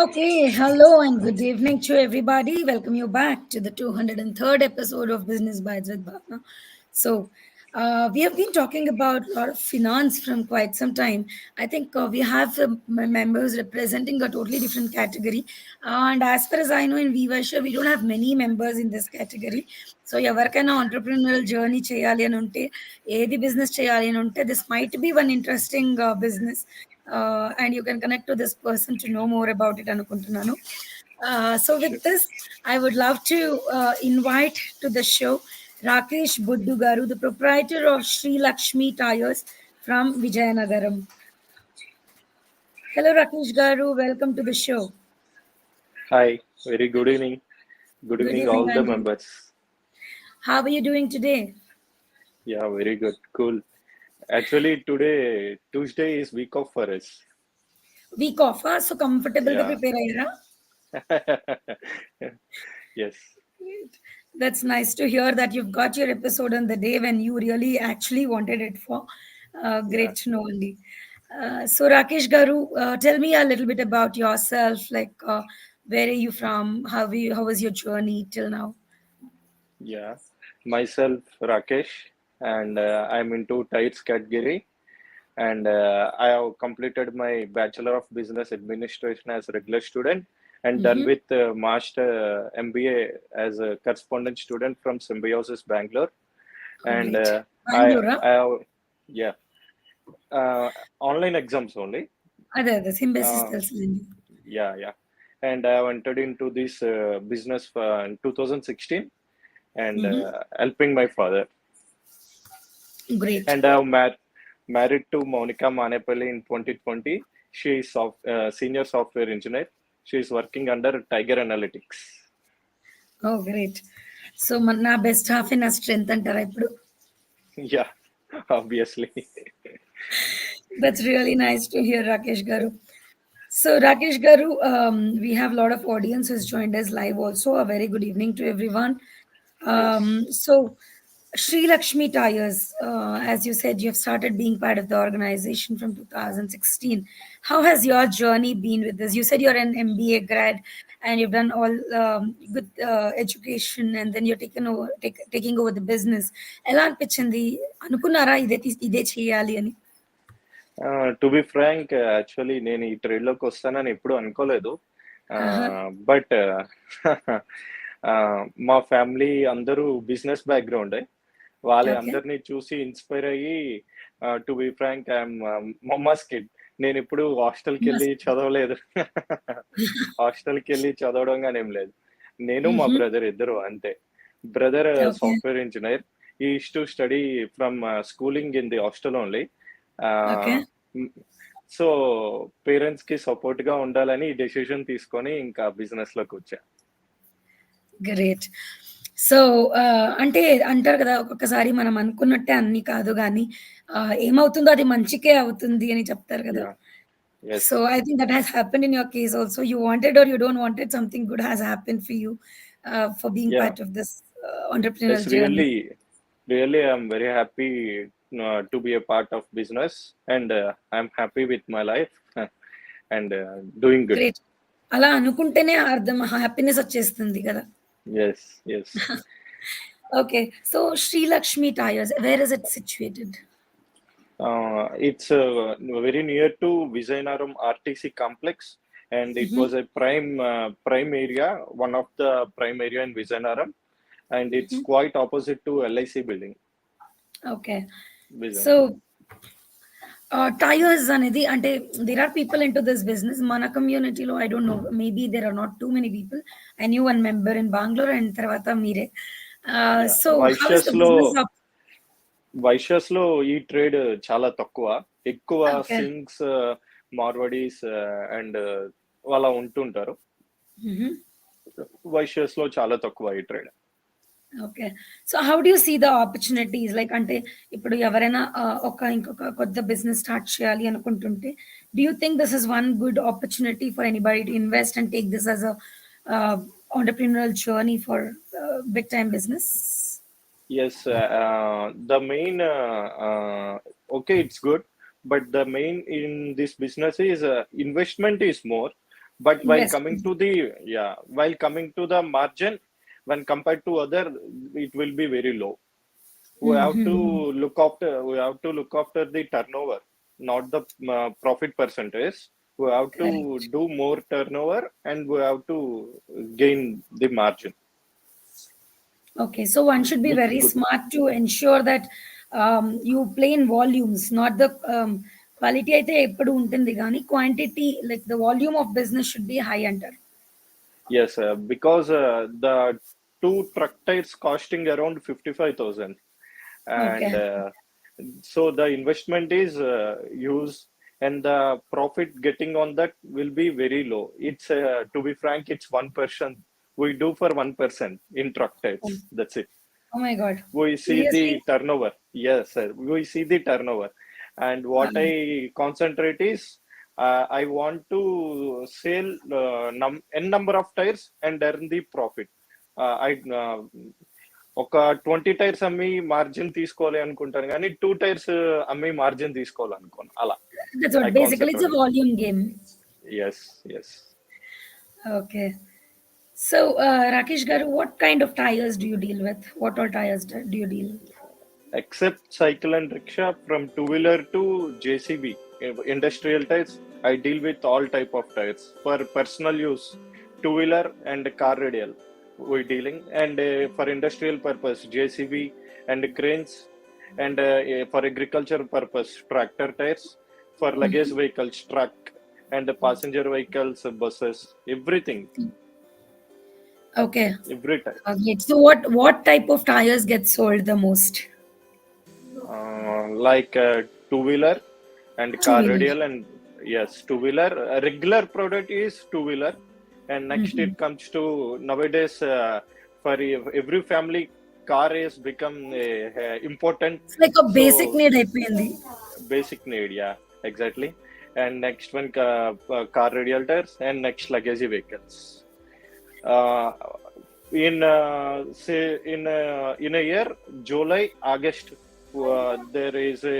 Okay, hello and good evening to everybody. Welcome you back to the 203rd episode of Business Bytes with Bhavana. So, we have been talking about a lot of finance from quite some time. I think we have members representing a totally different category. And as far as I know, in WeVysya, we don't have many members in this category. So, ఎవరికైనా entrepreneurial journey చేయాలి అని ఉంటే ఏది business చేయాలి అని ఉంటే this might be one interesting business and you can connect to this person to know more about it అనుకుంటున్నాను. So with Sure. this, I would love to invite to the show Rakesh Boddu garu, the proprietor of Sri Lakshmi Tyres from Vijayanagaram. Hello Rakesh garu, welcome to the show. Hi, very good evening. Good Good evening, evening, all the Andy. members. How are you doing today? Yeah, very good. Cool. Actually, today, Tuesday is week off for us. Week off, so comfortable ga Yeah. prepare ayyara? Yes. That's nice to hear that you've got your episode on the day when you really actually wanted it for. Yeah. Great to know, Andy. So, Rakesh Garu, tell me a little bit about yourself. Like, where are you from? How was your journey till now? Yeah. Myself, Rakesh, and I'm into Tyres category. And I have completed my Bachelor of Business Administration as a regular student and done Mm-hmm. with Master MBA as a correspondent student from Symbiosis Bangalore. Oh, And great. Bangalore, I have, yeah, online exams only. అదే అదే సింబేసిస్ Uh, తెలుసులేండి. yeah, yeah. And I have entered into this business in 2016 and Mm-hmm. helping my father. Great. And I have married to Monica Manepalli in 2020. She is senior software engineer. She is working under Tiger Analytics. Oh, great. So నా best half నా strength అంటారా ఇప్పుడు? Yeah, obviously. That's really nice to hear, Rakesh Garu. So, Rakesh Garu, we have a lot of audience who's joined us live also. A very good evening to everyone. Yes. So, Sri Lakshmi Tyres, as you said, you have started being part of the organization from 2016. How has your journey been with this? You said you're an MBA grad and you've done all good education, and then you're taking over the business. ఎలా అనిపించింది? అనుకున్నారా ఇదే చేయాలి అని? To be Frank actually నేను ఈ trade లోకి వస్తానని ఎప్పుడు అనుకోలేదు ఆహా. బట్ మా ఫ్యామిలీ అందరూ బిజినెస్ బ్యాక్గ్రౌండ్ వాళ్ళ ఓకే. అందరినీ చూసి ఇన్స్పైర్ అయ్యి to be frank I'm mama's kid నేను ఇప్పుడు హాస్టల్కి వెళ్ళి చదవలేదు హాస్టల్కి వెళ్ళి చదవడం కానీ ఏం లేదు నేను మా బ్రదర్ ఇద్దరు అంతే బ్రదర్ ఓకే. సాఫ్ట్వేర్ ఇంజనీర్ ఈ to study from schooling in the hostel only okay. So parents కి సపోర్ట్ గా ఉండాలని ఈ డెసిషన్ తీసుకొని ఇంకా బిజినెస్ లోకి వచ్చా. గ్రేట్. సో అంటే అంటారు కదా, ఒక్కొక్కసారి మనం అనుకున్నట్టే అన్ని కాదు గానీ ఏమవుతుందో అది మంచికే అవుతుంది అని చెప్తారు కదా. Yeah yes so I think that has happened in your case also. You wanted or you don't wanted, something good has happened for you for being a part of this ఎస్ entrepreneurial journey. Really I'm very happy to be a part of business and I'm happy with my life and doing good. Great. అలా అనుకుంటేనే అర్థం happiness వచ్చేస్తుంది కదా. Yes yes okay. So Shri Lakshmi tyres, where is it situated? It's very near to Vijayanaram RTC complex, and it was a prime area, one of the prime area in Vijayanaram, and it's quite opposite to LIC building. Okay. Vijayanaram. So tyres అనేది అంటే there are people into this business. మన కమ్యూనిటీలో I don't know, maybe there are not too many people. I knew one member in Bengaluru and తర్వాత మీరే. Yeah. So how is the business of? Vaishyas లో ఈ trade చాలా తక్కువ, ఎక్కువ ఓకే. సింగ్స్ మార్వడీస్ అండ్ వాళ్ళ ఉంటుంటారు. వైశ్యస్ లో చాలా తక్కువ ఈ trade. Okay. So how do you see the opportunities? Like అంటే ఇప్పుడు ఎవరైనా ఇంకొక కొత్త బిజినెస్ స్టార్ట్ చేయాలి అనుకుంటుంటే, do you think this is one good opportunity for anybody to invest and take this as a entrepreneurial journey for big time business? Yes, the main okay, it's good, but the main in this business is investment is more, But while coming Investment. to the while coming to the margin, when compared to other, it will be very low. Mm-hmm. We have to look after the turnover, not the profit percentage. We have to Correct. do more turnover and we have to gain the margin. Okay, so one should be It's very good. smart to ensure that you play in volumes, not the quality అయితే ఎప్పుడు ఉంటుంది కానీ quantity like the volume of business should be high అంటారు. Yes, because the two truck tires costing around 55,000, and Okay. so the investment is used, and the profit getting on that will be very low. It's to be frank, it's 1%. We do for 1% in truck Oh, tires. That's it. oh my God. We see the Seriously? turnover. Yes, sir. We see the turnover. And what Um, I concentrate is I want to sell n number of tires and earn the profit. I ఒక 20 tyres అమ్మి margin తీసుకోవాలి అనుకుంటాను కానీ 2 tyres అమ్మి margin తీసుకోవాలనుకోను అలా that's ఐ what basically it's a concentrate. volume game. Yes yes. Okay. So, Rakesh Garu, what kind of tires do you deal with? What all tires do you deal? Except cycle and rickshaw, from two-wheeler to JCB, industrial tires, I deal with all type of tires. For personal use, two-wheeler and car radial, we dealing, and for industrial purpose, JCB and cranes, and for agriculture purpose, tractor tires, for luggage vehicles, truck, and passenger vehicles, buses, everything, Okay. every type. Great. So, what type of tires get sold the most? Like two-wheeler and Two car wheelers. radial, and yes, two-wheeler regular product is two-wheeler, and next Mhm. it comes to nowadays for every family car has become important, It's like a so basic need అయిపోయింది. basic need, yeah, exactly. And next one car radial tires, and next luggage vehicles. uh, in say in a year, July, August, there is a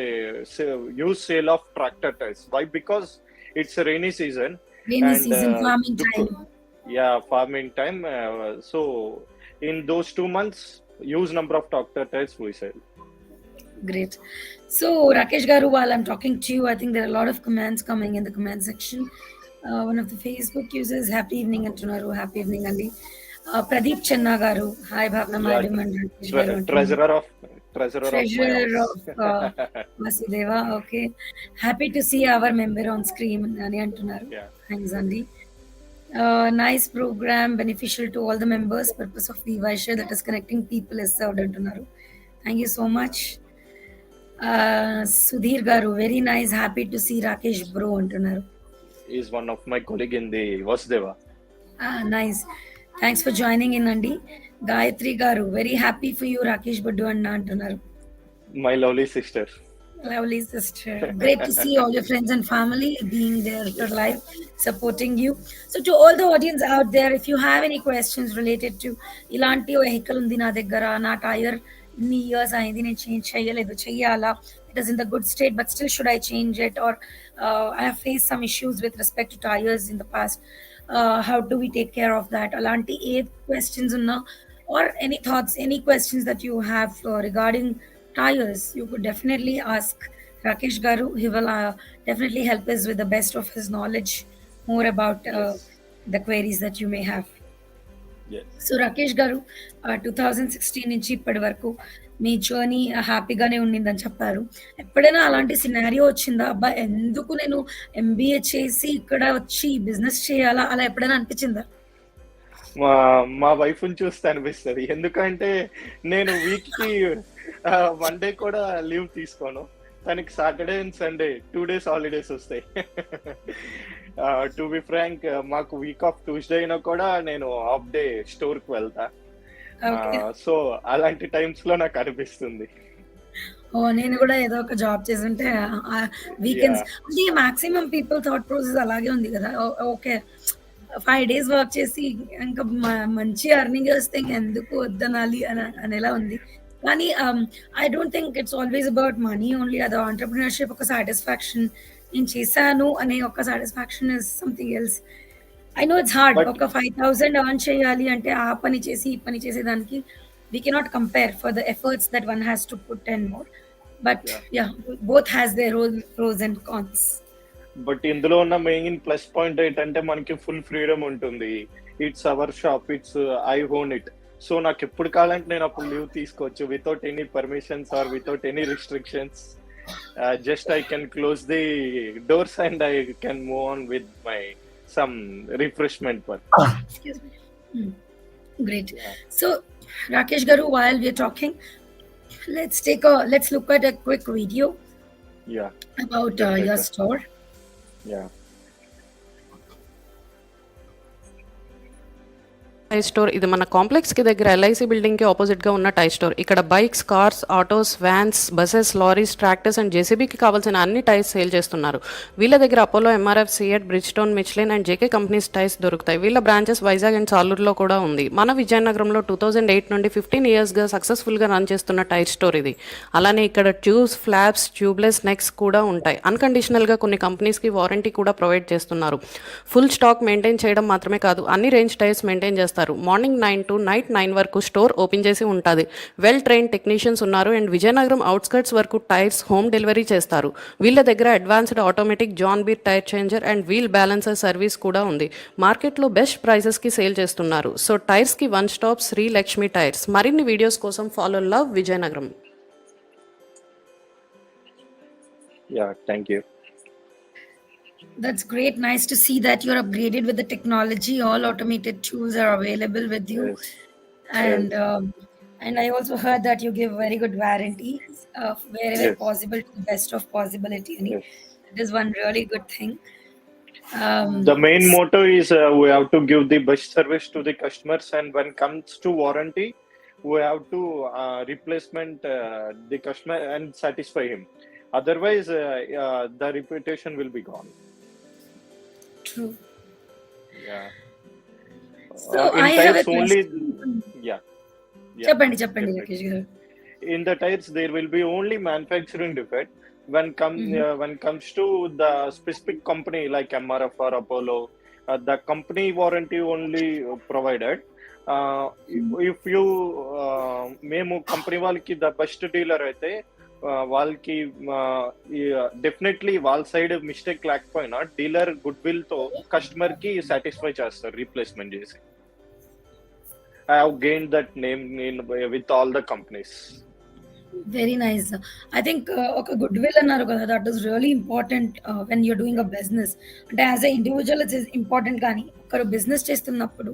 huge sale of tractor tires. Why? Because it's a rainy season, Rainy and season, farming time. yeah, farming time. So in those 2 months, huge number of tractor tires we sell. Great. So, Rakesh Garu, while I'm talking to you, I think there are a lot of comments coming in the comment section. One of the Facebook users, happy evening antunaru, happy evening Andy. Pradeep Channa Garu, hi Bhavana Yeah, Madam and Rakesh Garu antunaru. treasurer of my Treasurer house. of Vasudeva, okay. Happy to see our member on screen, Ani antunaru. Yeah. Thanks, Andy. Nice program, beneficial to all the members. Purpose of WeVysya that is connecting people is served antunaru. Thank you so much. Sudhir Garu, very nice. Happy to see Rakesh bro అంటున్నారు. Is one of my colleague in the Vasudeva. Nice. Thanks for joining in అండి. గాయత్రి గారు, very happy for you Rakesh Boddu అన్న అంటున్నారు. My lovely sister. Lovely sister. Great to see all your friends and family being there for live, supporting you. So, to all the audience out there, if you have any questions related to ఇలాంటి vehicle ఉంది నా దగ్గర, నా tyre ఇన్ని years అయింది, నేను change చేయలేదు, చెయ్యాలా, it is in the good state but still should I change it, or I have face some issues with respect to tyres in the past, how do we take care of that, అలాంటి ఏ questions ఉన్నా, or any thoughts, any questions that you have regarding tires, you could definitely ask Rakesh Garu. He will definitely help us with the best of his knowledge more about Yes. the queries that you may have. Yes. So Rakesh గారు, 2016 నుంచి ఇప్పటి వరకు మీ journey హ్యాపీగానే ఉండిందని చెప్పారు. ఎప్పుడైనా అలాంటి Yes. Scenario వచ్చిందా? అబ్బా! ఎందుకు నేను ఎంబీఏ చేసి ఇక్కడ వచ్చి బిజినెస్ చేయాలా? అలా ఎప్పుడైనా అనిపించిందా? మా మా వైఫ్‌ని చూస్తే అనిపిస్తది. ఎందుకంటే నేను వీక్‌కి 1 డే కూడా లీవ్ తీసుకోను. తనకి Saturday and Sunday 2 days holidays వస్తాయి. టు బి ఫ్రాంక్, మాకు వీక్ ఆఫ్ ట్యూస్‌డే అయినా కూడా నేను హాఫ్ డే స్టోర్‌కి వెళ్తా. ఓకే. సో అలాంటి టైమ్స్‌లో నాకు అనిపిస్తుంది. ఓహ్! నేను గూడా ఏదో ఒక జాబ్ చేసుంటే వీకెండ్స్ యాహ్! అంటే మాక్సిమం పీపుల్ థాట్ ప్రాసెస్ అలాగే ఉంది గదా! ఓకే. 5 డేస్ వర్క్ చేసి ఇంకా మంచి ఎర్నింగ్ వస్తే ఇంకెందుకు వద్దనాలి అనేలా ఉంది. కానీ I don't think it's always about money only. అది ఎంటర్‌ప్రెన్యూర్‌షిప్ ఒక సాటిస్ఫాక్షన్. నేను చేశాను అనే ఒక satisfaction is something else. I know it's hard. But ఒక 5,000 ఎర్న్ చేయాలి అంటే ఆ పని చేసి, ఈ పని చేసేదానికి we cannot compare for the efforts that one has to put and more. But yeah, yeah, both has their pros and cons. But ఇందులో ఉన్న మెయిన్ ప్లస్ పాయింట్ ఏంటంటే మనకి ఫుల్ ఫ్రీడమ్ ఉంటుంది. It's our shop, it's I own it. So నాకు ఎప్పుడు కావాలంటే నేను అప్పుడు లీవ్ తీసుకోవచ్చు without any permissions or without any restrictions. Just I can close the doors and I can move on with my some refreshment work. Excuse me. Hmm. Great. So, Rakesh Garu, while we're talking, let's look at a quick video yeah, about your డెఫినెట్గా. store. Yeah, టై store ఇది మన complex కి దగ్గర LIC building కి opposite గా ఉన్న tyre store. ఇక్కడ bikes, cars, autos, vans, buses, lorries, tractors and జేసీబీకి కావాల్సిన అన్ని టైర్స్ సేల్ చేస్తున్నారు. వీళ్ళ దగ్గర Apollo, MRF, CEAT, Bridgestone, Michelin and JK companies tyres దొరుకుతాయి. వీళ్ళ బ్రాంచెస్ వైజాగ్ అండ్ సాలూరులో కూడా ఉంది. మన విజయనగరంలో 2008 నుండి 15 ఇయర్స్గా సక్సెస్ఫుల్గా రన్ చేస్తున్న టైర్ స్టోర్ ఇది. అలానే ఇక్కడ ట్యూబ్స్, ఫ్లాప్స్, ట్యూబ్లెస్ నెక్స్ కూడా ఉంటాయి. అన్కండిషనల్గా కొన్ని కంపెనీస్కి వారంటీ కూడా ప్రొవైడ్ చేస్తున్నారు. ఫుల్ స్టాక్ మెయింటైన్ చేయడం మాత్రమే కాదు, అన్ని రేంజ్ టైర్స్ మెయింటైన్ చేస్తారు. మార్నింగ్ 9 to నైట్ 9 వరకు స్టోర్ ఓపెన్ చేసి ఉంటుంది. వెల్ ట్రైన్ టెక్నీషియన్స్ ఉన్నారు అండ్ విజయనగరం అవుట్స్కర్ట్స్ వరకు టైర్స్ హోమ్ డెలివరీ చేస్తారు. వీళ్ళ దగ్గర advanced automatic John Bean tyre changer and wheel balancer service కూడా ఉంది. మార్కెట్లో బెస్ట్ ప్రైసెస్కి సేల్ చేస్తున్నారు. సో టైర్స్కి one stop Shri Lakshmi tyres. మరిన్ని వీడియోస్ కోసం follow love Vizianagaram. Yeah, thank you. That's great. Nice to see that you're upgraded with the technology. All automated tools are available with you, Yes, and yes, I also heard that you give very good warranties wherever yes, possible to the best of possibility. And yes. it is one really good thing. The main motto is we have to give the best service to the customers, and when comes to warranty, we have to replacement the customer and satisfy him. Otherwise, the reputation will be gone. True. Yeah. So In I have a tires only, question. yeah, yeah, Chappandi, definitely. Rakesh garu. In the tires, there will be only manufacturing defect. Mhm. When comes to the specific company like MRF or Apollo, the company warranty only provided. If you మేము company వాళ్ళకి the best dealer అయితే వాళ్ళకి definitely వాళ్ళ side mistake లేకపోయినా dealer good will తో customer కి satisfy చేస్తారు replacement చేసి. I have gain that name with all the companies. Very nice. I think ఒక goodwill అన్నారు కదా, that is really important when you're doing a business. అంటే as a individual it's important, కానీ ఒకరు business చేస్తున్నప్పుడు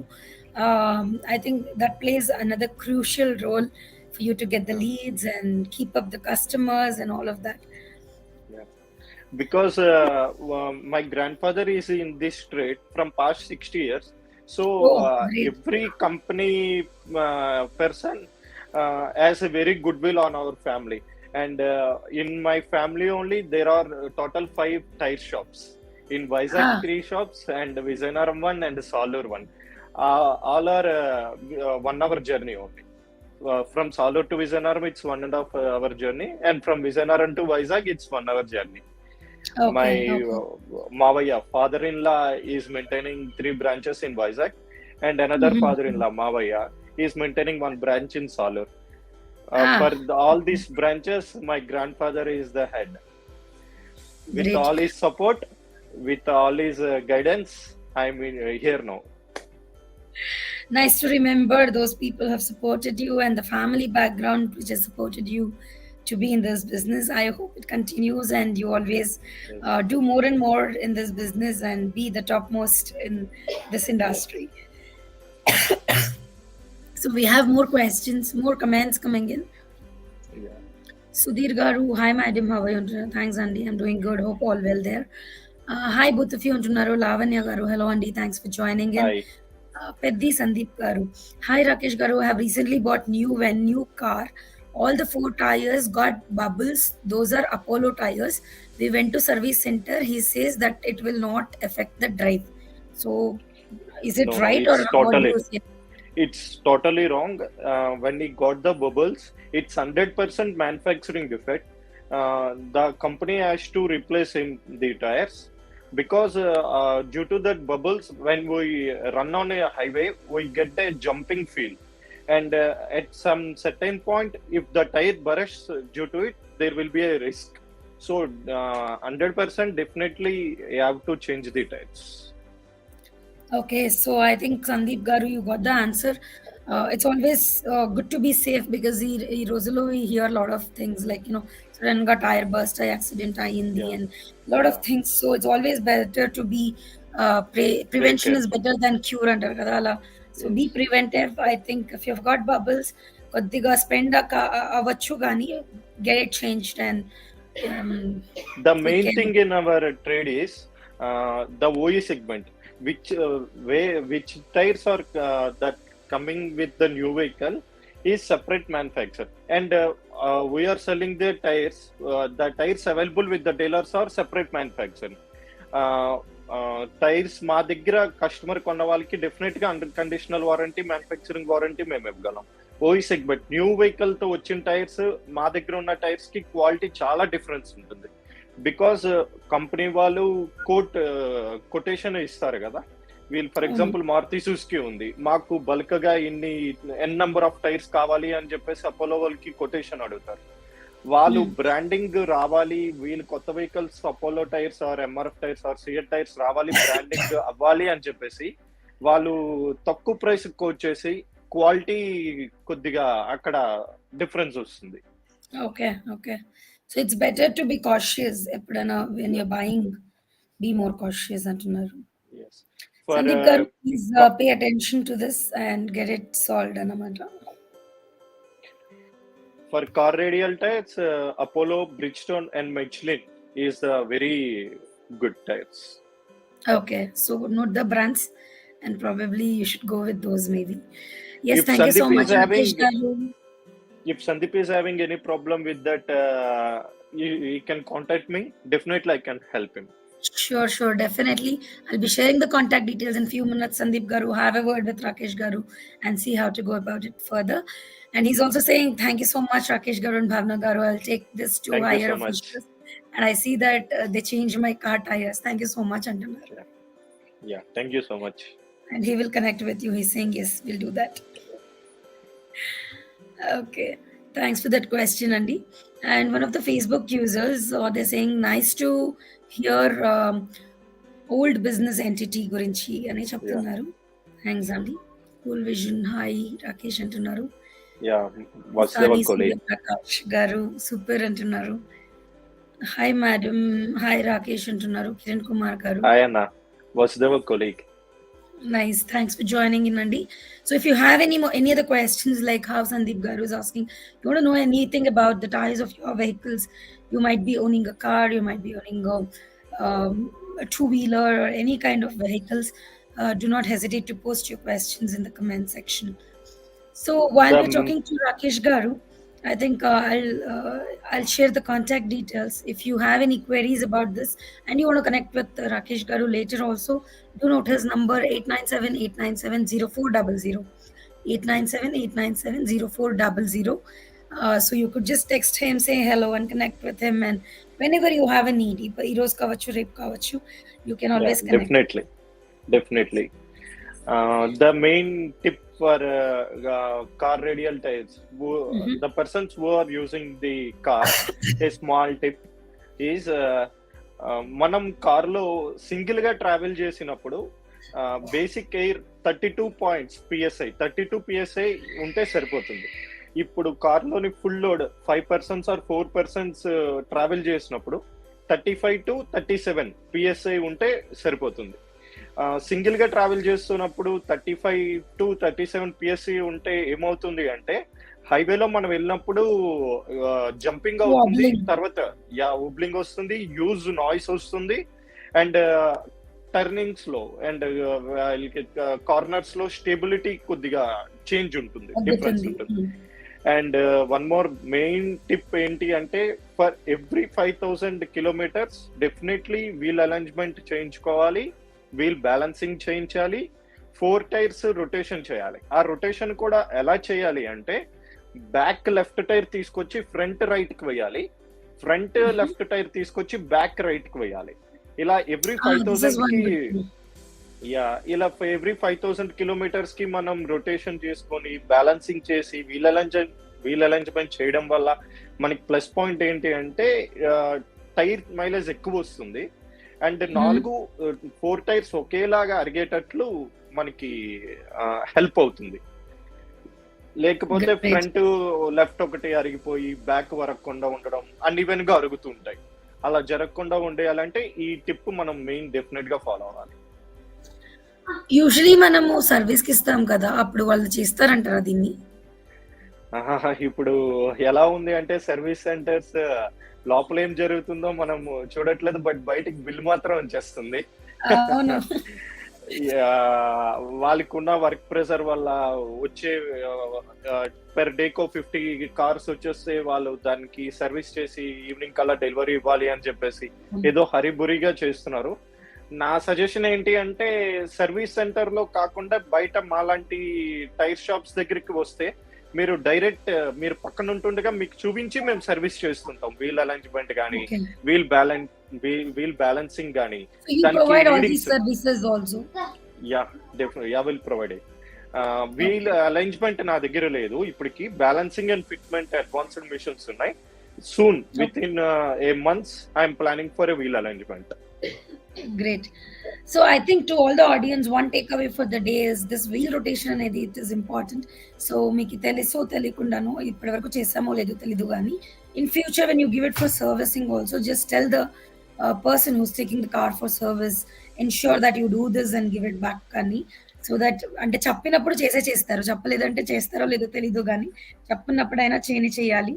I think that plays another crucial role for you to get the leads and keep up the customers and all of that. Because my grandfather is in this trade from past 60 years. So Oh, great. every company person has a very goodwill on our family. And in my family only, there are total 5 tire shops. In Vysya, Ah, 3 shops, and Vizagaram 1 and Salur 1. All are 1 hour journey only. From Salur to Vizagaram, it's 1.5 hour journey. And from Vizagaram to Vizag, it's 1 hour journey. My okay, okay. Mavaya, father-in-law, is maintaining 3 branches in Vizag, and another Mhm. father-in-law, Mavaya, is maintaining 1 branch in Salur. For Ah, all these branches, my grandfather is the head. With great. all his support, with all his guidance, I'm here now. Nice to remember those people have supported you and the family background which has supported you to be in this business. I hope it continues and you always Yes. do more and more in this business and be the topmost in this Yes. industry. So we have more questions, more comments coming in. Yeah. Sudhir Garu, hi madam, how are you? Thanks Andy, I'm doing good. Hope all well there. Hi both of you. Lavanya Garu, hello Andy, thanks for joining in. Hi. Peddi Sandeep Garu. Hi Rakesh Garu, I have recently bought new car. All the 4 tires got bubbles. Those are Apollo tires. We went to service center. He says that it will not affect the drive. So is it No, right or what do you say? it's totally wrong. When he got the bubbles, it's 100% manufacturing defect. The company has to replace him the tires. because due to that bubbles, when we run on a highway, we get a jumping feel, and at some certain point, if the tire bursts due to it, there will be a risk. So 100% definitely you have to change the tires. Okay, so I think Sandeep Garu, you got the answer. It's always good to be safe because ఈ రోజులో we hear a lot of things like sudden గా tire burst అయ్యి accident అయ్యింది Yeah, and lot of yeah, things. So it's always better to be very prevention is careful. better than cure అంటారు కదా అలా. So Yes. be preventive. I think if you've got bubbles, కొద్దిగా spend అవ్వచ్చు కానీ get it changed and um, The we main can. thing in our trade is the OE segment, which tires are that coming with the new vehicle is separate manufacturer, and we are selling the tires available with the dealers are separate manufacturing. Tyres మా దగ్గర customer కొన్న వాళ్ళకి definite గా under conditional warranty, manufacturing warranty మేము ఇవ్వగలం. OE segment new vehicle తో వచ్చిన tyres మా దగ్గర ఉన్న టైర్స్ కి క్వాలిటీ చాలా డిఫరెన్స్ ఉంటుంది. బికాస్ కంపెనీ వాళ్ళు కొటేషన్ ఇస్తారు కదా, వీళ్ళు ఫర్ ఎగ్జాంపుల్ మారుతి సుజుకి ఉంది, మాకు బల్క్ గా ఇన్ని ఎన్ నంబర్ ఆఫ్ టైర్స్ కావాలి అని చెప్పేసి అపోలో వాళ్ళకి కొటేషన్ అడుగుతారు. వాళ్ళు బ్రాండింగ్ రావాలి, వీళ్ళు కొత్త vehicles Apollo tyres or MRF tyres or CEAT tyres రావాలి, బ్రాండింగ్ అవ్వాలి అని చెప్పేసి వాళ్ళు తక్కువ ప్రైస్ కోట్ చేసి క్వాలిటీ కొద్దిగా అక్కడ డిఫరెన్స్ వస్తుంది. Okay, okay. So it's better to be cautious ఎప్పుడైనా when you're buying, be more cautious అంటున్నారు. Yes. For Sandeep గారు, please pay attention to this and get it solved అన్నమాట. for car radial tires, Apollo, Bridgestone and Michelin is the very good tires. Okay, so note the brands and probably you should go with those maybe. Yes, If thank you so Sandeep much, is Rakesh having garu. if Sandeep is having any problem with that, he can contact me. Definitely, I can help him. Sure, definitely. I'll be sharing the contact details in few minutes. Sandeep Garu, have a word with Rakesh Garu and see how to go about it further. And he's also saying, thank you so much, Rakesh Garu and Bhavana Garu. I'll take this to Thank you higher so much. officials. And I see that they changed my car tires. Thank you so much, Antanar. Yeah, thank you so much. And he will connect with you. He's saying, yes, we'll do that. Okay. Thanks for that question, Andy. And one of the Facebook users, they're saying, nice to hear old business entity గురించి అని చెప్తున్నారు. Thanks అండి. Cool vision hi Rakesh అంటున్నారు. Yeah, Vasudeva colleague. Prakash గారు super అంటున్నారు. Hi madam, hi Rakesh అంటున్నారు. కిరణ్ కుమార్ గారు. Hi Anna, Vasudeva colleague. Nice. Thanks for joining in, Andy. So if you have any other questions like how Sandeep Garu is asking, you want to know anything about the tires of your vehicles, you might be owning a car, you might be owning a two-wheeler or any kind of vehicles, do not hesitate to post your questions in the comment section. So while we're talking to Rakesh Garu, I think I'll share the contact details. If you have any queries about this and you want to connect with Rakesh Garu later also, do note his number 897-897-0400. 897-897-0400. So you could just text him, say hello and connect with him, and whenever you have a need, Eros Kavachu, Rep Kavachu, you can always connect. Definitely. The main tip for car radial tires, the persons who are using the car, a small tip is మనం కార్లో single గా travel చేసినప్పుడు basic air 32 points PSI 32 PSI ఉంటే సరిపోతుంది. ఇప్పుడు కార్లోని full load 5 persons or 4 persons travel చేసినప్పుడు 35 to 37 PSI ఉంటే సరిపోతుంది. సింగిల్ గా ట్రావెల్ చేస్తున్నప్పుడు 35 to 37 PSI ఉంటే ఏమవుతుంది అంటే హైవేలో మనం వెళ్ళినప్పుడు జంపింగ్ అవుతుంది, తర్వాత ఉబ్లింగ్ వస్తుంది, యూజ్ నాయిస్ వస్తుంది, అండ్ టర్నింగ్స్ లో అండ్ కార్నర్స్ లో స్టెబిలిటీ కొద్దిగా చేంజ్ ఉంటుంది, డిఫరెన్స్ ఉంటుంది. And one more main tip ఏంటి అంటే for every 5,000 kilometers definitely wheel alignment చేయించుకోవాలి, వీల్ బ్యాలెన్సింగ్ చేయించాలి, 4 tires రొటేషన్ చేయాలి. ఆ రొటేషన్ కూడా ఎలా చేయాలి అంటే బ్యాక్ లెఫ్ట్ టైర్ తీసుకొచ్చి ఫ్రంట్ రైట్ కి వేయాలి, ఫ్రంట్ లెఫ్ట్ టైర్ తీసుకొచ్చి బ్యాక్ రైట్ కి వేయాలి. ఇలా every five This is thousand one కి good thing. ఇలా ఎవ్రీ 5,000 కిలోమీటర్స్ కి మనం రొటేషన్ చేసుకొని బ్యాలెన్సింగ్ చేసి వీల్ అలైన్మెంట్ చేయడం వల్ల మనకి ప్లస్ పాయింట్ ఏంటి అంటే టైర్ మైలేజ్ ఎక్కువ వస్తుంది. అండ్ 4 టైర్స్ ఒకేలాగా అరిగేటట్లు మనకి హెల్ప్ అవుతుంది. లేకపోతే Great. ఫ్రంట్ లెఫ్ట్ ఒకటి అరిగిపోయి బ్యాక్ వరకుండా ఉండడం అన్ఈవెన్ గా అరుగుతుంటాయి. అలా జరగకుండా ఉండేయాలంటే ఈ టిప్ మనం మెయిన్ డెఫినెట్ గా ఫాలో అవ్వాలి. యూజువలీ మనము సర్వీస్ కి ఇస్తాం కదా, అప్పుడు వాళ్ళు చేస్తారంటారా దీన్ని? ఇప్పుడు ఎలా ఉంది అంటే సర్వీస్ సెంటర్స్ లోపల ఏం జరుగుతుందో మనం చూడట్లేదు, బట్ బయటికి బిల్ మాత్రం వచ్చేస్తుంది. అవును. వాళ్ళకున్న వర్క్ ప్రెషర్ వల్ల వచ్చే పెర్ డేకో 50 కార్స్ వచ్చేస్తే వాళ్ళు దానికి సర్వీస్ చేసి ఈవినింగ్ కల్లా డెలివరీ ఇవ్వాలి అని చెప్పేసి ఏదో హరిబురిగా చేస్తున్నారు. నా సజెషన్ ఏంటి అంటే సర్వీస్ సెంటర్ లో కాకుండా బయట మాలాంటి టైర్ షాప్స్ దగ్గరికి వస్తే మీరు డైరెక్ట్ మీరు పక్కన ఉంటుండగా మీకు చూపించి మేము సర్వీస్ చేస్తుంటాం. వీల్ అలైన్మెంట్ కానీ Okay. వీల్ బ్యాలెన్సింగ్ కానీ So you దానికి provide all these readings. services also. Will provide. Wheel alignment నా దగ్గర లేదు ఇప్పటికి. Balancing and fitment advanced machines ఉన్నాయి. Soon with in a months I'm planning for a wheel alignment. Great. So I think to all the audience, one takeaway for the day is this wheel rotation అనేది it is important. So మీకు తెలుసో తెలియకుండానో ఇప్పటి వరకు చేసామో లేదో తెలీదు కానీ in future when you give it for servicing also, just tell the person who's taking the car for service, ensure that you do this and give it back కానీ, so that అంటే చెప్పినప్పుడు చేస్తారు, చెప్పలేదంటే చేస్తారో లేదో తెలీదు కానీ చెప్పినప్పుడైనా చేయాలి.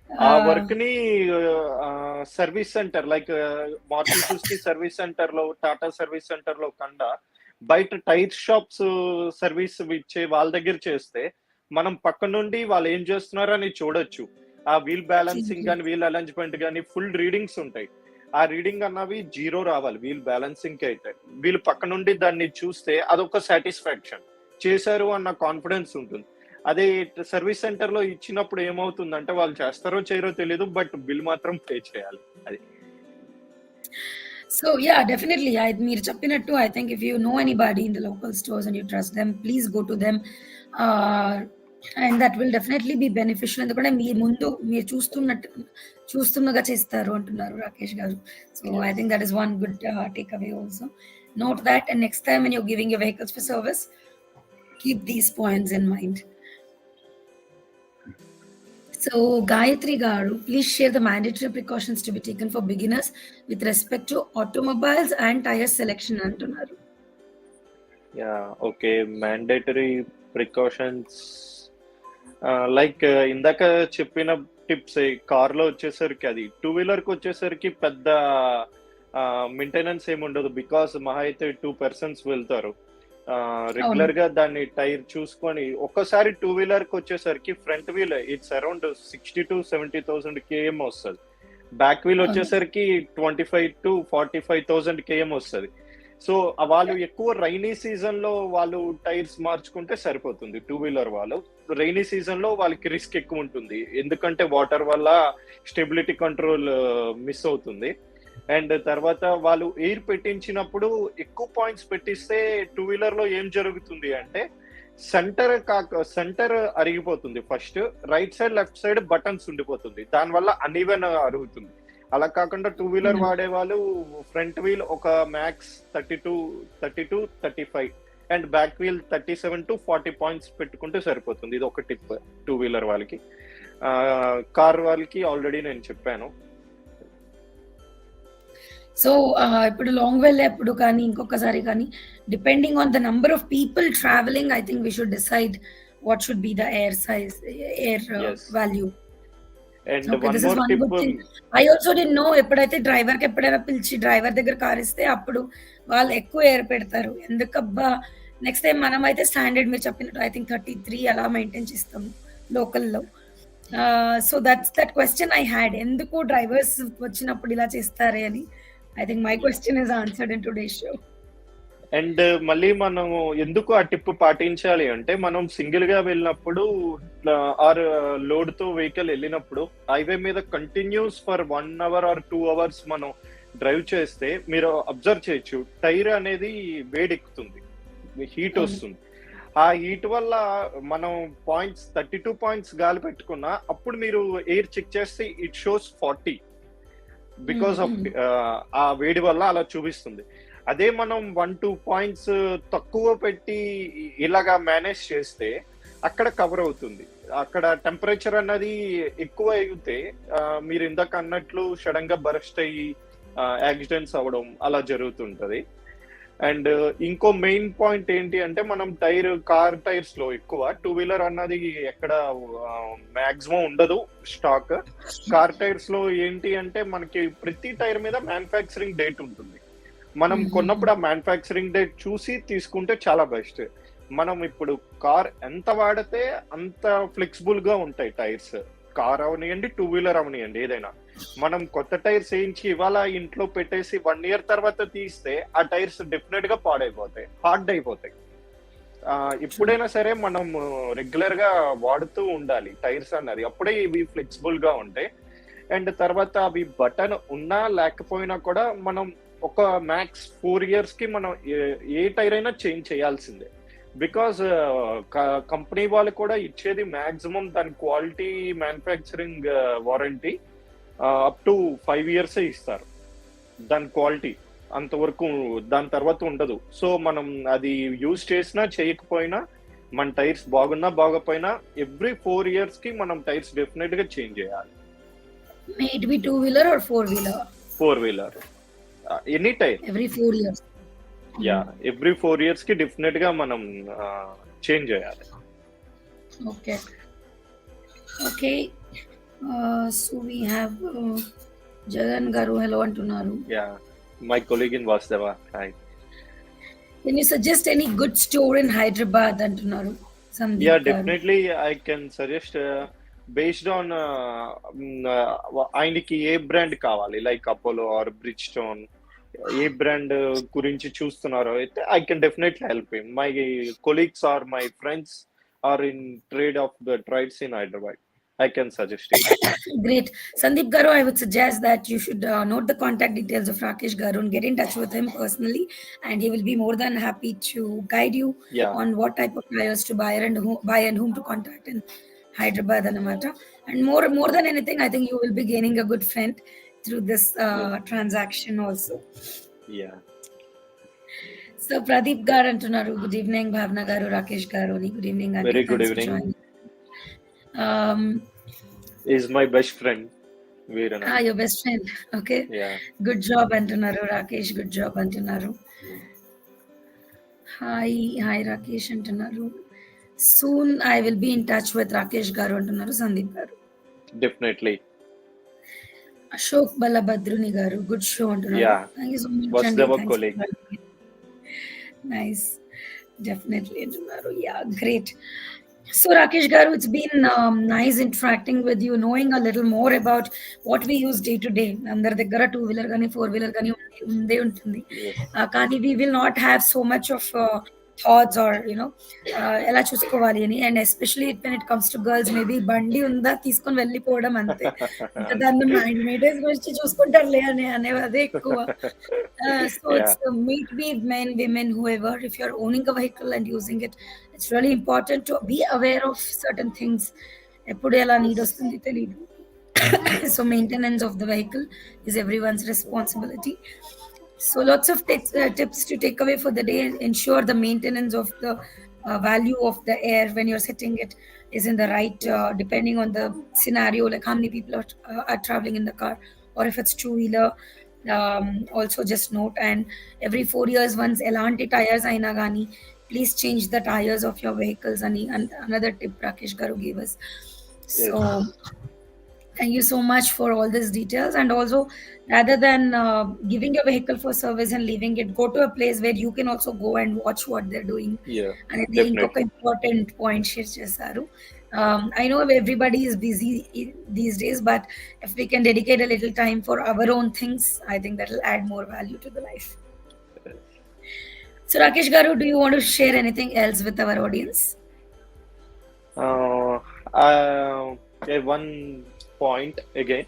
ఆ వర్క్ ని service centre like Maruti Suzuki service centre లో, టాటా సర్వీస్ సెంటర్ లో కన్నా బయట టైర్ షాప్స్ సర్వీస్ ఇచ్చే వాళ్ళ దగ్గర చేస్తే మనం పక్క నుండి వాళ్ళు ఏం చేస్తున్నారు అని చూడొచ్చు. ఆ వీల్ బ్యాలెన్సింగ్ కానీ వీల్ అలైన్మెంట్ కానీ ఫుల్ రీడింగ్స్ ఉంటాయి. ఆ రీడింగ్ అన్నవి 0 రావాలి వీల్ బ్యాలెన్సింగ్ కి అయితే. వీళ్ళు పక్క నుండి దాన్ని చూస్తే అదొక సాటిస్ఫాక్షన్, చేశారు అన్న కాన్ఫిడెన్స్ ఉంటుంది. అదే సర్వీస్ సెంటర్ లో ఇచ్చినప్పుడు ఏమవుతుందంటే వాళ్ళు చేస్తారో చేయరో తెలియదు, బట్ బిల్ మాత్రం పే చేయాలి. అది So yeah, definitely. మీరు చెప్పినట్టు I think if you know anybody in the local stores and you trust them, please go to them. And that will definitely be beneficial. ఎందుకంటే మీరు చూస్తున్నగా చేస్తారు అంటున్నారు రాకేష్ గారు. So I think that is one good takeaway also. Note that, and next time when you're giving your vehicles for service, keep these points in mind. So Gayatri garu, please share the mandatory precautions to be taken for beginners with respect to automobiles and tire selection antunaru. Okay. Mandatory precautions like ఇందాక చెప్పిన tips car లో వచ్చేసరికి, అది 2-wheeler కి వచ్చేసరికి పెద్ద maintenance ఏమి ఉండదు. బికాస్ మహా అయితే 2 persons వెళ్తారు. రెగ్యులర్ గా దాన్ని టైర్ చూసుకొని ఒక్కసారి 2-wheeler కి వచ్చేసరికి front wheel it's around 60,000 to 70,000 km వస్తుంది. బ్యాక్ వీల్ వచ్చేసరికి 25,000 to 45,000 km వస్తుంది. సో వాళ్ళు ఎక్కువ రైనీ సీజన్ లో వాళ్ళు టైర్స్ మార్చుకుంటే సరిపోతుంది. 2-wheeler వాళ్ళు రైనీ సీజన్ లో వాళ్ళకి రిస్క్ ఎక్కువ ఉంటుంది, ఎందుకంటే వాటర్ వల్ల స్టెబిలిటీ కంట్రోల్ మిస్ అవుతుంది. అండ్ తర్వాత వాళ్ళు ఎయిర్ పెట్టించినప్పుడు ఎక్కువ పాయింట్స్ పెట్టిస్తే 2-wheeler లో ఏం జరుగుతుంది అంటే సెంటర్ అరిగిపోతుంది. First right side left side buttons ఉండిపోతుంది, దానివల్ల అన్ఈవెన్ అరుగుతుంది. అలా కాకుండా 2-wheeler వాడే వాళ్ళు ఫ్రంట్ వీల్ ఒక max 32, 35 and back wheel 37 to 40 points పెట్టుకుంటే సరిపోతుంది. ఇది ఒక టిప్ 2-wheeler వాళ్ళకి. కార్ వాళ్ళకి ఆల్రెడీ నేను చెప్పాను. సో ఇప్పుడు లాంగ్ వెళ్ళేప్పుడు కానీ ఇంకొకసారి కానీ depending on the number of people travelling, I think we should decide what should be the air value. And Okay, one this is more one tip. good thing. I also didn't know, ఎప్పుడైతే డ్రైవర్కి ఎప్పుడైనా పిలిచి driver దగ్గర car ఇస్తే అప్పుడు వాళ్ళు ఎక్కువ air పెడతారు. ఎందుకబ్బా, నెక్స్ట్ టైం మనం అయితే స్టాండర్డ్ మీరు చెప్పినట్టు ఐ థింక్ 33 అలా మెయింటైన్ చేస్తాము లోకల్లో. So that question I had, ఎందుకు డ్రైవర్స్ వచ్చినప్పుడు ఇలా చేస్తారే అని. I think my question is answered in today's show. And మళ్ళీ మనం ఎందుకు ఆ టిప్ పాటించాలి అంటే, మనం సింగిల్ గా వెళ్ళినప్పుడు ఆర్ లోడ్ తో వెహికల్ వెళ్ళినప్పుడు హైవే మీద continuous for 1 hour or 2 hours మనం డ్రైవ్ చేస్తే మీరు అబ్జర్వ్ చేయొచ్చు, టైర్ అనేది వేడెక్కుతుంది, హీట్ వస్తుంది. ఆ హీట్ వల్ల మనం 32 పాయింట్స్ గాలి పెట్టుకున్నా అప్పుడు మీరు ఎయిర్ చెక్ చేస్తే ఇట్ షోస్ 40 బికాస్ ఆఫ్ ఆ వేడి వల్ల అలా చూపిస్తుంది. అదే మనం 1-2 పాయింట్స్ తక్కువ పెట్టి ఇలాగా మేనేజ్ చేస్తే అక్కడ కవర్ అవుతుంది. అక్కడ టెంపరేచర్ అన్నది ఎక్కువ అయితే మీరు ఇందాక అన్నట్లు సడన్ గా బరస్ట్ అయ్యి యాక్సిడెంట్స్ అవ్వడం అలా జరుగుతుంటది. అండ్ ఇంకో మెయిన్ పాయింట్ ఏంటి అంటే, మనం కార్ టైర్స్ లో ఎక్కువ, టూ వీలర్ అన్నది ఎక్కడ మాక్సిమం ఉండదు స్టాక్. కార్ టైర్స్ లో ఏంటి అంటే మనకి ప్రతి టైర్ మీద మ్యానుఫ్యాక్చరింగ్ డేట్ ఉంటుంది. మనం కొన్నప్పుడు ఆ మ్యానుఫ్యాక్చరింగ్ డేట్ చూసి తీసుకుంటే చాలా బెస్ట్. మనం ఇప్పుడు కార్ ఎంత వాడితే అంత ఫ్లెక్సిబుల్ గా ఉంటాయి టైర్స్. కార్ అవనియండి, టూ వీలర్ అవనియండి, ఏదైనా. మనం కొత్త టైర్స్ వేయించి ఇవాళ ఇంట్లో పెట్టేసి 1 year తర్వాత తీస్తే ఆ టైర్స్ డెఫినెట్ గా పాడైపోతాయి, హార్డ్ అయిపోతాయి. ఎప్పుడైనా సరే మనం రెగ్యులర్ గా వాడుతూ ఉండాలి టైర్స్ అన్నది, అప్పుడే ఇవి ఫ్లెక్సిబుల్ గా ఉంటాయి. అండ్ తర్వాత అవి బటన్ ఉన్నా లేకపోయినా కూడా మనం ఒక మ్యాక్స్ 4 years కి మనం ఏ టైర్ అయినా చేంజ్ చేయాల్సిందే. బికాస్ కంపెనీ వాళ్ళు కూడా ఇచ్చేది మాక్సిమం దాని quality manufacturing warranty up to 5 years ఇస్తారు. దాని క్వాలిటీ అంతవరకు, దాని తర్వాత ఉండదు. సో మనం అది యూజ్ చేసినా చేయకపోయినా, మన టైర్స్ బాగున్నా బాగపోయినా ఎవ్రీ 4 years కి మనం టైర్స్ డెఫినెట్ గా చేంజ్ చేయాలి. May it be 2-wheeler or 4-wheeler? 4-wheeler, any tyre. Every 4 years. Yeah, every 4 years కి డెఫినెట్ గా మనం చేంజ్ చేయాలి. Okay. Okay. So we have Jagan Garu. Hello antunaru. Yeah, my colleague in Vasdeva. Hi. Can you suggest any good store in Hyderabad antunaru? Yeah, definitely I can suggest based on ఆయనకి ఏ brand కావాలి, like Apollo or Bridgestone, ఏ brand గురించి చూస్తున్నారో అయితే I can definitely help him. My colleagues or my friends are in trade of the trades in Hyderabad. I can suggest it. Great. Sandeep Garu, I would suggest that you should note the contact details of Rakesh Garu and get in touch with him personally, and he will be more than happy to guide you on what type of tires to buy and whom to contact in Hyderabad and Amata. And more than anything, I think you will be gaining a good friend through this transaction also. Yeah. So Pradeep Garu antunaru, good evening. Bhavana Garu, Rakesh Garu, good evening. Aunty. Very good evening. Is my best friend. Veerana. Your best friend. Okay. Yeah. Good job antunaru Rakesh. Good job antunaru. Hi Rakesh antunaru. Soon I will be in touch with Rakesh Garu antunaru Sandeep Garu. Definitely. Ashok Balabhadruni Garu. Good show antunaru. Yeah. Thank you so much. What's the colleague? Nice. Definitely antunaru. Yeah, great. So Rakesh Garu, it's been nice interacting with you, knowing a little more about what we use day to day. Andar daggara 2-wheeler gani 4-wheeler gani unde untundi. Kani we will not have so much of thoughts or ela chusukovali ani, and especially when it comes to girls, maybe bandi unda తీసుకొని వెళ్ళిపోవడం అంతే. ఇంకా దాన్ని maintains గురించి చూసుకుంటారులే అనే అదే ఎక్కువ. So it's meet be men, women, whoever, if you're owning a vehicle and using it, it's really important to be aware of certain things. ఎప్పుడు ఎలా నీడ్ వస్తుంది తెలియదు. So maintenance of the vehicle is everyone's responsibility. So lots of tips to take away for the day. Ensure the maintenance of the value of the air when you're sitting it is in the right, depending on the scenario, like how many people are traveling in the car, or if it's two-wheeler. Also just note, and every 4 years once elanti tires aina gani, please change the tires of your vehicles. And another tip Rakesh Garu gave us. So thank you so much for all these details. And also, rather than giving your vehicle for service and leaving it, go to a place where you can also go and watch what they're doing. Yeah, and the important point share chesaru. I know everybody is busy these days, but if we can dedicate a little time for our own things, I think that will add more value to the life. So Rakesh Garu, do you want to share anything else with our audience? One point again,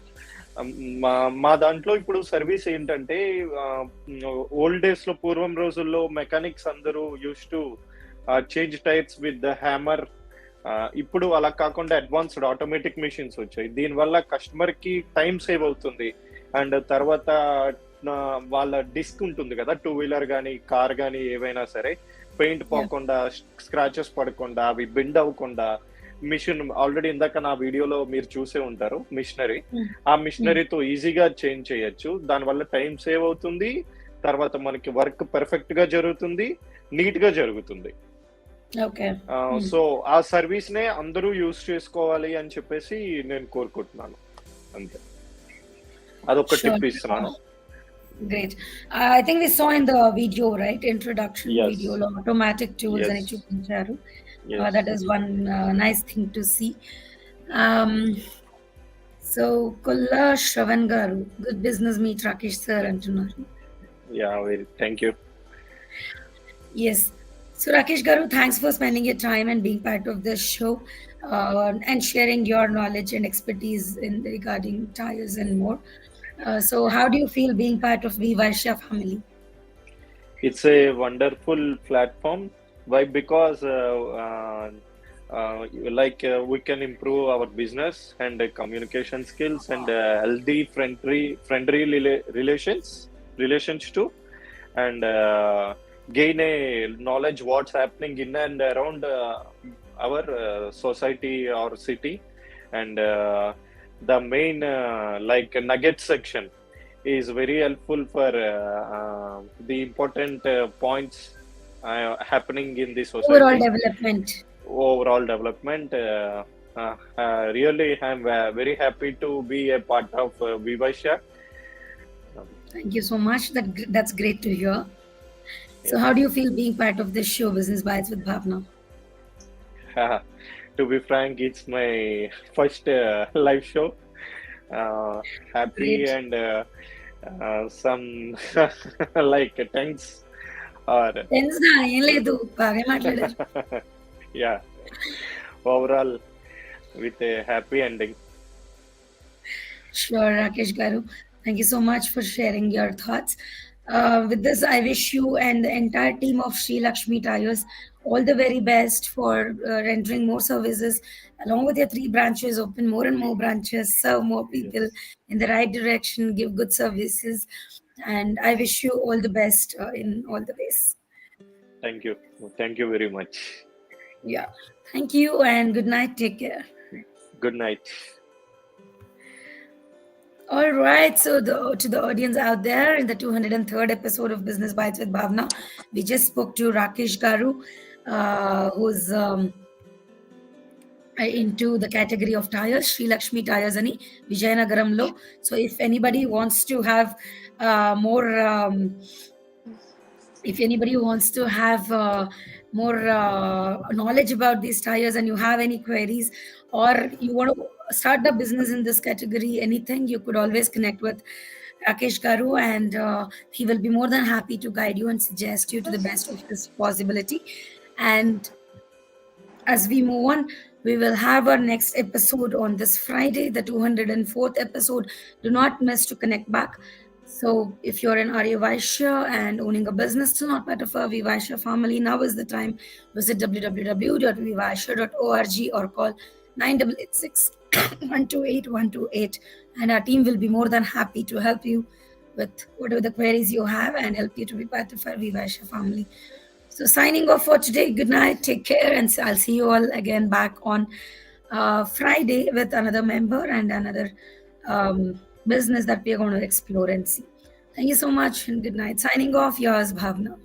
మా మా దాంట్లో ఇప్పుడు service ఏంటంటే old days లో పూర్వం రోజుల్లో mechanics అందరూ use to change tyres with the hammer. ఇప్పుడు అలా కాకుండా అడ్వాన్స్డ్ ఆటోమేటిక్ మెషిన్స్ వచ్చాయి. దీనివల్ల కస్టమర్ కి టైం సేవ్ అవుతుంది. అండ్ తర్వాత వాళ్ళ డిస్క్ ఉంటుంది కదా, టూ వీలర్ కానీ కార్ కానీ ఏవైనా సరే, పెయింట్ Yeah. పోకుండా, స్క్రాచెస్ పడకుండా, అవి బెండ్ అవ్వకుండా, మిషన్ ఆల్రెడీ ఇందాక నా వీడియోలో మీరు చూసే ఉంటారు మిషనరీ. Mm. ఆ Mm. మిషనరీతో ఈజీగా చేంజ్ చేయొచ్చు. దానివల్ల టైం సేవ్ అవుతుంది. తర్వాత మనకి వర్క్ పర్ఫెక్ట్ గా జరుగుతుంది, నీట్ గా జరుగుతుంది. Okay. సో ఆ సర్వీస్ నే అందరూ యూజ్ చేసుకోవాలి అని చెప్పేసి నేను కోరుకుంటున్నాను. అంతే, అదొక Sure. టిప్ ఇస్తున్నాను. Great. I think we saw in the video, right? Introduction Yes. video, lo automatic tools Yes. అని చూపించారు. Yes. That is one nice thing to see. Um, so Kulla Shravan garu, good business meet Rakesh sir అంటున్నారు. Yeah, very thank you. Yes. So Rakesh garu, thanks for spending your time and being part of this show and sharing your knowledge and expertise in regarding tires and more. So how do you feel being part of WeVysya family? It's a wonderful platform. Why? Because we can improve our business and communication skills and healthy, friendly relations too, and gain a knowledge what's happening in and around our society or city. And the main nugget section is very helpful for the important points happening in the society. Overall development. Really, I'm very happy to be a part of WeVysya. Thank you so much. That's great to hear. So how do you feel being part of this show, Business Bytes with Bhavana? To be frank, it's my first live show. Happy. Great. And some tense or tense na em ledu baga matladaru. Yeah, overall with a happy ending. Sure, Rakesh garu, thank you so much for sharing your thoughts. With this, I wish you and the entire team of Lakshmi Tyres all the very best for rendering more services along with your 3 branches. Open more and more branches, serve more people in the right direction, give good services, and I wish you all the best in all the ways. Thank you very much. Yeah, thank you and good night. Take care. Good night. All right, so to the audience out there, in the 203rd episode of Business Bytes with Bhavana, we just spoke to Rakesh garu, who's into the category of tires, Lakshmi Tyres ani Vijayanagaramlo. So if anybody wants to have more knowledge about these tires and you have any queries, or you want to start a business in this category, anything, you could always connect with Rakesh garu, and he will be more than happy to guide you and suggest you to the best of his possibility. And as we move on, we will have our next episode on this Friday, the 204th episode. Do not miss to connect back. So if you're an WeVysya and owning a business, still not part of our WeVysya family, now is the time. Visit www.wevysya.org or call 9886-128-128, and our team will be more than happy to help you with whatever the queries you have and help you to be part of our WeVysya family. So signing off for today. Good night. Take care, and I'll see you all again back on Friday with another member and another business that we are going to explore and see. Thank you so much and good night. Signing off, yours Bhavana.